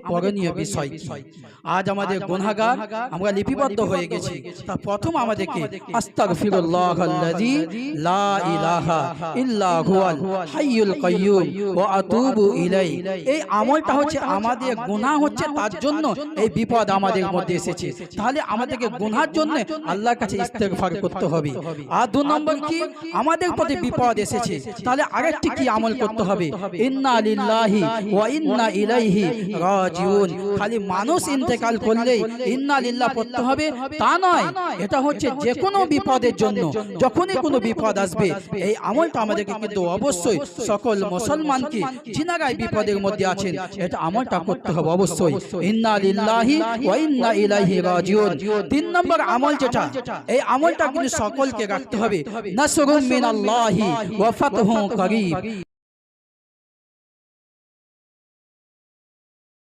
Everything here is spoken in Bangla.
করণীয় বিষয় কি? আজ আমাদের গুনাহগার, আমরা লিপিবদ্ধ হয়ে গেছি। তা প্রথম আমাদেরকে আস্তাগফিরুল্লাহাল্লাযী লা ইলাহা ইল্লা হুয়াল হাইয়ুল কাইয়্যুম ওয়া আতুবু ইলাইহি, এই আমলটা হচ্ছে আমাদের গুনাহ হচ্ছে তার জন্য এই বিপদ আমাদের মধ্যে এসেছে। তাহলে আমাদেরকে গুনার জন্য আল্লাহর কাছে ইস্তেগফার করতে হবে। আর দুই নম্বর কি, আমাদের প্রতি বিপদ এসেছে, তাহলে আরেকটি কি আমল করতে হবে? ইন্না লিল্লাহি ওয়া ইন্না ইলাইহি রাজিউন। খালি মানুষ ইন্তেকাল করলেই ইন্না লিল্লাহ পড়তে হবে তা নয়, এটা হচ্ছে যে কোনো বিপদের জন্য, যখনই কোনো বিপদ আসবে এই আমলটা আমাদেরকে কিন্তু অবশ্যই সকল মুসলমানকে যিনারা এই বিপদের মধ্যে আছেন এটা আমলটা করতে হবে অবশ্যই। ইন্না লিল্লাহি ওয়া ইন্না ইলাইহি রাজিউন। তিন নম্বর আমল যেটা, এই আমলটা কিন্তু সকলকে রাখতে হবে। নাসরুম মিনাল্লাহি ওয়া ফাতহুন করিব।